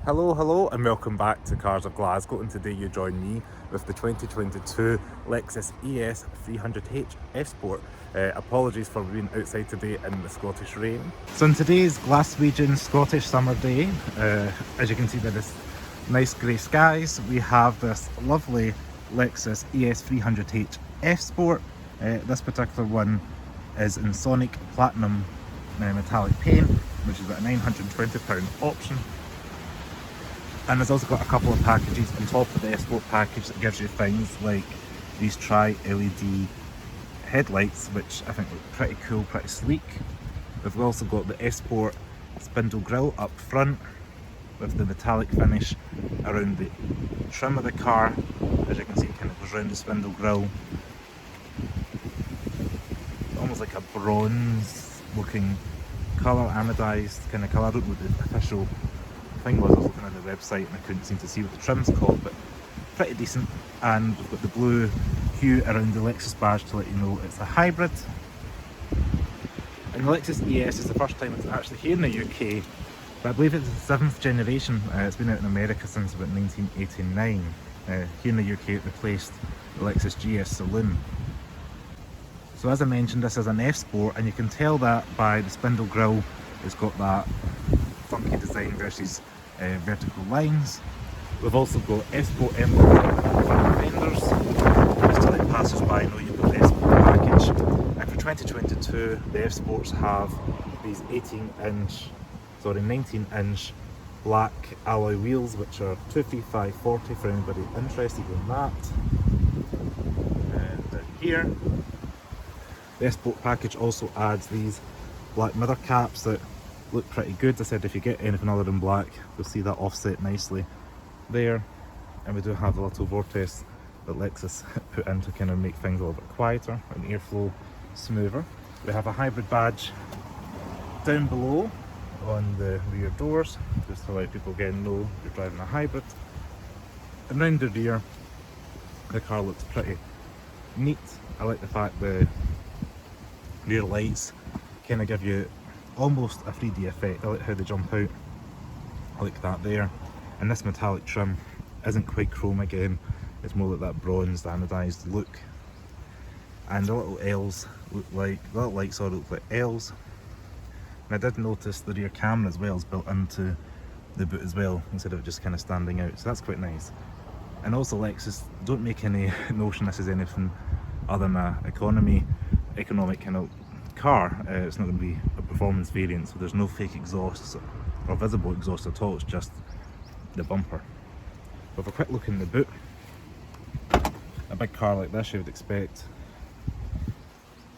Hello and welcome back to Cars of Glasgow, and today you join me with the 2022 Lexus ES 300h F-Sport. Apologies for being outside today in the Scottish rain. So in today's Glaswegian Scottish summer day, as you can see by this nice grey skies, we have this lovely Lexus ES 300h F-Sport. This particular one is in Sonic Platinum metallic paint, which is about a £920 option. And there's also got a couple of packages on top of the F-Sport package that gives you things like these tri-LED headlights, which I think look pretty cool, pretty sleek. We've also got the F-Sport spindle grille up front with the metallic finish around the trim of the car. As you can see, it kind of goes around the spindle grille. Almost like a bronze looking colour, anodised kind of colour. I don't know what the official thing was. I was looking at the website and I couldn't seem to see what the trim's called, but pretty decent. And we've got the blue hue around the Lexus badge to let you know it's a hybrid. And the Lexus ES is the first time it's actually here in the UK, but I believe it's the 7th generation. It's been out in America since about 1989. Here in the UK it replaced the Lexus GS Saloon. So as I mentioned, this is an F-Sport, and you can tell that by the spindle grille. It's got that funky design versus vertical lines. We've also got F-Sport emblem front fenders, just to let passers-by know you've got the F-Sport package. And for 2022, the F-Sports have these 19-inch black alloy wheels, which are 235/40 for anybody interested in that. And down here, the F-Sport package also adds these black mirror caps that look pretty good. I said if you get anything other than black, you'll see that offset nicely there. And we do have a little vortex that Lexus put in to kind of make things a little bit quieter and airflow smoother. We have a hybrid badge down below on the rear doors, just to allow people again know you're driving a hybrid. And round the rear, the car looks pretty neat. I like the fact the rear lights kind of give you almost a 3D effect. I like how they jump out. I like that there. And this metallic trim isn't quite chrome again. It's more like that bronzed anodised look. And the little L's look like, the little lights all look like L's. And I did notice the rear camera as well is built into the boot as well, instead of just kind of standing out. So that's quite nice. And also Lexus don't make any notion this is anything other than an economic kind of car. It's not going to be a performance variant, so there's no fake exhausts or visible exhaust at all. It's just the bumper. But if a quick look in the boot, a big car like this you would expect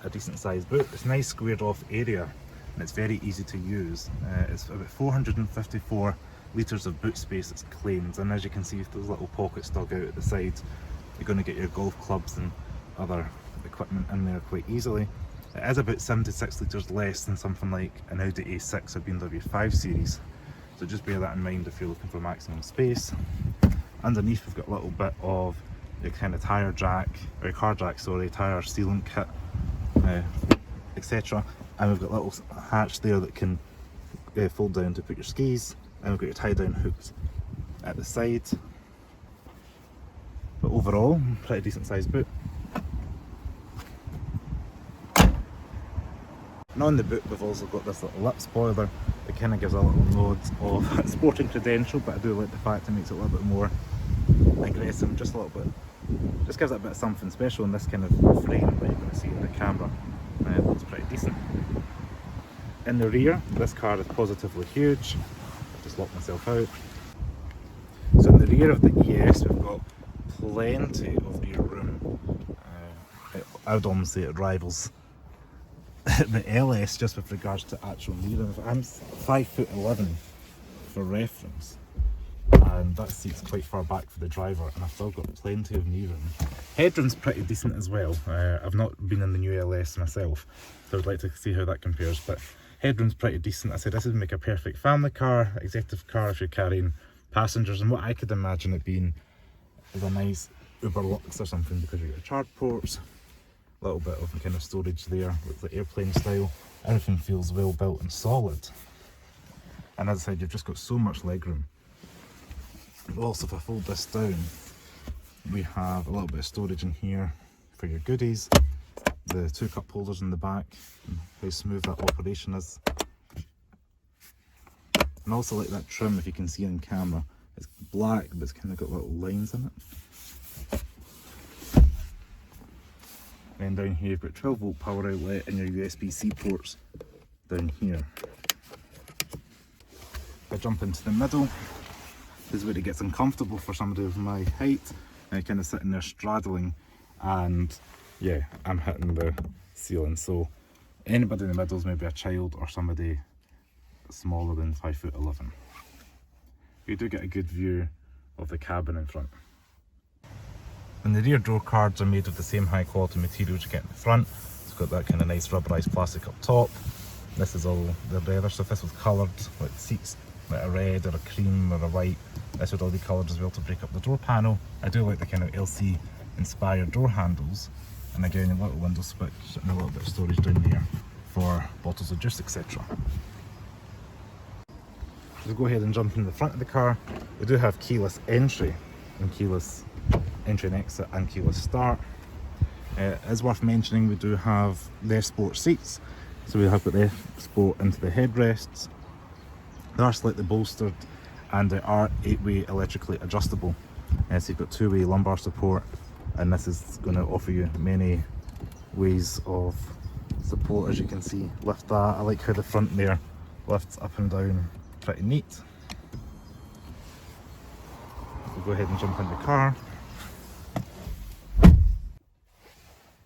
a decent sized boot. It's nice squared off area and it's very easy to use. It's about 454 litres of boot space it's claimed, and as you can see with those little pockets dug out at the sides, you're going to get your golf clubs and other equipment in there quite easily. It is about 76 litres less than something like an Audi A6 or BMW 5 Series, so just bear that in mind if you're looking for maximum space. Underneath we've got a little bit of your kind of tyre jack, or car jack, sorry, tyre sealant kit, etc. And we've got a little hatch there that can fold down to put your skis, and we've got your tie down hooks at the side. But overall, pretty decent sized boot. And on the boot we've also got this little lip spoiler that kind of gives a little nod of sporting credential, but I do like the fact it makes it a little bit more aggressive, just a little bit, just gives it a bit of something special in this kind of frame that you're going to see in the camera. It looks pretty decent. In the rear, this car is positively huge. I've just locked myself out. So in the rear of the ES we've got plenty of rear room. I would almost say it rivals the LS just with regards to actual knee room. I'm 5'11" for reference, and that seat's quite far back for the driver, and I've still got plenty of knee room. Headroom's pretty decent as well. I've not been in the new LS myself, so I'd like to see how that compares, but headroom's pretty decent. I said this would make a perfect family car, executive car if you're carrying passengers, and what I could imagine it being is a nice Uber Lux or something, because you've got charge ports, a little bit of kind of storage there, looks like airplane style. Everything feels well built and solid. And as I said, you've just got so much legroom. Also, if I fold this down, we have a little bit of storage in here for your goodies, the 2 cup holders in the back, and how smooth that operation is. And also like that trim, if you can see on camera, it's black but it's kind of got little lines in it. Then down here you've got 12 volt power outlet and your USB-C ports down here. If I jump into the middle, this is where it gets uncomfortable for somebody of my height. And kind of sitting there straddling, and yeah, I'm hitting the ceiling. So anybody in the middle is maybe a child or somebody smaller than 5'11". You do get a good view of the cabin in front. And the rear door cards are made of the same high quality materials you get in the front. It's got that kind of nice rubberized plastic up top. This is all the leather, so if this was coloured, like seats, like a red or a cream or a white, this would all be coloured as well to break up the door panel. I do like the kind of LC inspired door handles, and again a little window switch and a little bit of storage down there for bottles of juice, etc. So go ahead and jump in the front of the car. We do have keyless entry and keyless entry and exit and keyless start. It is worth mentioning we do have the F Sport seats, so we have got the F Sport into the headrests. They are slightly bolstered and they are 8-way electrically adjustable. So you've got 2-way lumbar support, and this is going to offer you many ways of support. As you can see, lift that. I like how the front there lifts up and down, pretty neat. We'll go ahead and jump in the car.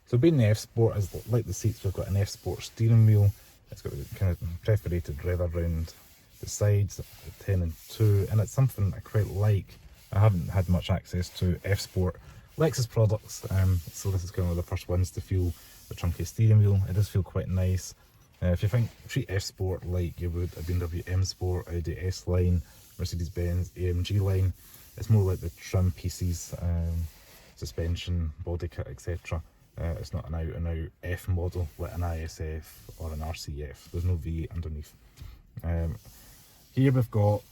So being the F Sport, is like the seats, we've got an F Sport steering wheel. It's got kind of perforated leather around the sides, 10 and 2, and it's something I quite like. I haven't had much access to F Sport Lexus products, so this is kind of the first ones to feel the chunky steering wheel. It does feel quite nice. If you treat F Sport like you would a BMW M Sport, Audi S line, Mercedes-Benz AMG line, it's more like the trim pieces, suspension, body kit, etc. It's not an out and out F model like an ISF or an RCF. There's no V underneath. Here we've got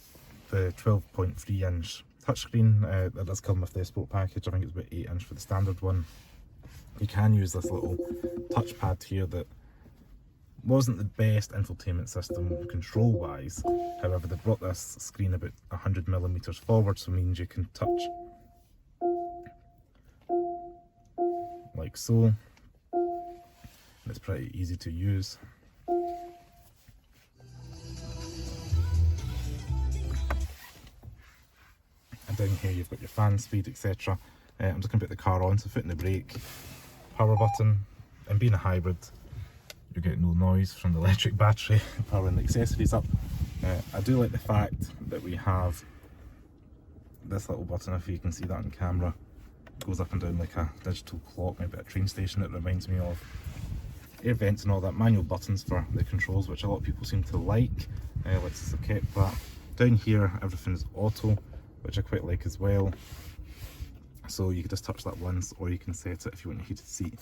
the 12.3 inch touchscreen that does come with the Sport package. I think it's about 8 inch for the standard one. You can use this little touchpad here that wasn't the best infotainment system control wise. However, they brought this screen about 100mm forward, so it means you can touch like so. And it's pretty easy to use. And down here you've got your fan speed, etc. I'm just going to put the car on, so foot in the brake, power button, and being a hybrid, you get no noise from the electric battery powering the accessories up. I do like the fact that we have this little button, if you can see that on camera, it goes up and down like a digital clock, maybe at a train station. It reminds me of air vents and all that. Manual buttons for the controls, which a lot of people seem to like. Lexus have kept that. Down here everything is auto, which I quite like as well. So you can just touch that once, or you can set it if you want a heated seat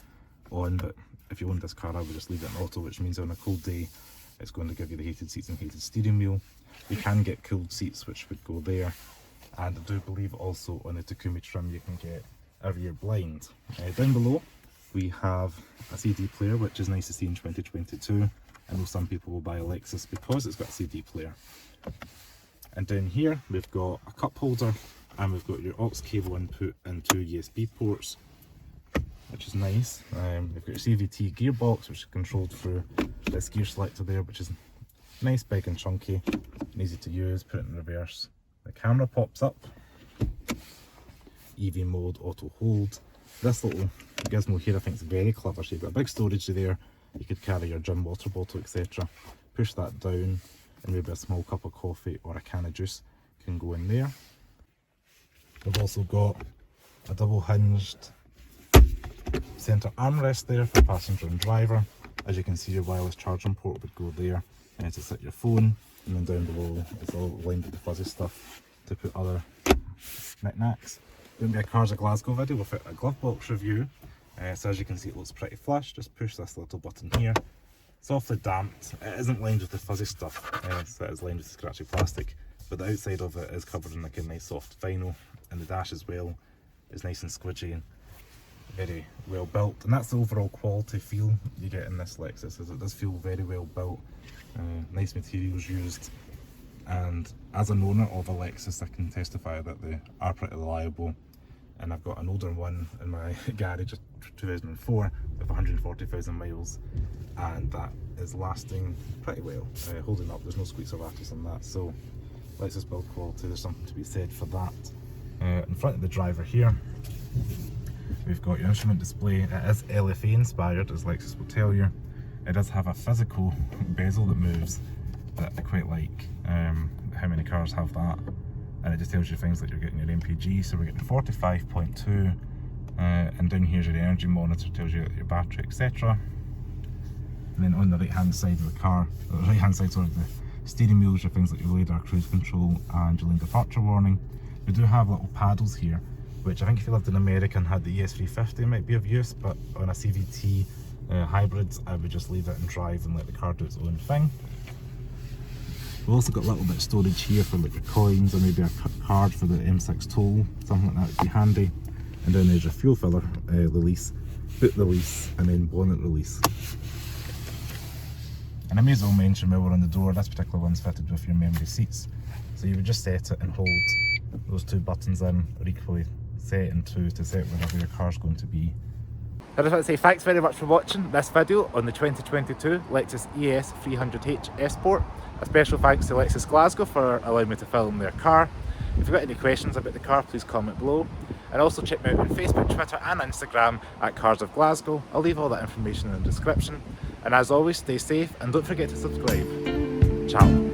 on, but if you own this car I would just leave it in auto, which means on a cold day it's going to give you the heated seats and heated steering wheel. You can get cooled seats which would go there, and I do believe also on the Takumi trim you can get a rear blind. Down below we have a CD player, which is nice to see in 2022. I know some people will buy a Lexus because it's got a CD player. And down here we've got a cup holder, and we've got your aux cable input and 2 USB ports, which is nice. We've got your CVT gearbox, which is controlled through this gear selector there, which is nice, big and chunky, and easy to use. Put it in reverse, the camera pops up. EV mode, auto hold. This little gizmo here I think is very clever. So you've got a big storage there, you could carry your gym water bottle, etc. Push that down, and maybe a small cup of coffee or a can of juice can go in there. We've also got a double hinged centre armrest there for passenger and driver. As you can see, your wireless charging port would go there, and to set your phone, and then down below is all lined with the fuzzy stuff to put other knickknacks. Wouldn't be a Cars of Glasgow video without a glove box review. So as you can see, it looks pretty flush. Just push this little button here. Softly damped. It isn't lined with the fuzzy stuff, so it is lined with the scratchy plastic. but the outside of it is covered in like a nice soft vinyl, and the dash as well is nice and squidgy and very well built, and that's the overall quality feel you get in this Lexus. Is it does feel very well built, nice materials used, and as an owner of a Lexus I can testify that they are pretty reliable. And I've got an older one in my garage, 2004, with 140,000 miles, and that is lasting pretty well, holding up. There's no squeaks or rattles on that, so Lexus build quality, there's something to be said for that. In front of the driver here, we've got your instrument display. It is LFA inspired, as Lexus will tell you. It does have a physical bezel that moves, that I quite like. How many cars have that? And it just tells you things like you're getting your MPG, so we're getting 45.2, and down here's your energy monitor, tells you your battery, etc. And then on the right hand side of the car, or right hand side, sorry, the steering wheels, your things like your radar, cruise control, and your lane departure warning. We do have little paddles here, which I think if you lived in America and had the ES350 might be of use, but on a CVT hybrids, I would just leave it and drive and let the car do its own thing. We've also got a little bit of storage here for like your coins, or maybe a card for the M6 toll, something like that would be handy. And then there's your fuel filler release, boot release, and then bonnet release. And I may as well mention while we're on the door, this particular one's fitted with your memory seats. So you would just set it and hold those two buttons in, or equally set and two to set wherever your car's going to be. I just want to say thanks very much for watching this video on the 2022 Lexus ES 300h S Sport. A special thanks to Lexus Glasgow for allowing me to film their car. If you've got any questions about the car, please comment below. And also check me out on Facebook, Twitter and Instagram at Cars of Glasgow. I'll leave all that information in the description. And as always, stay safe and don't forget to subscribe. Ciao.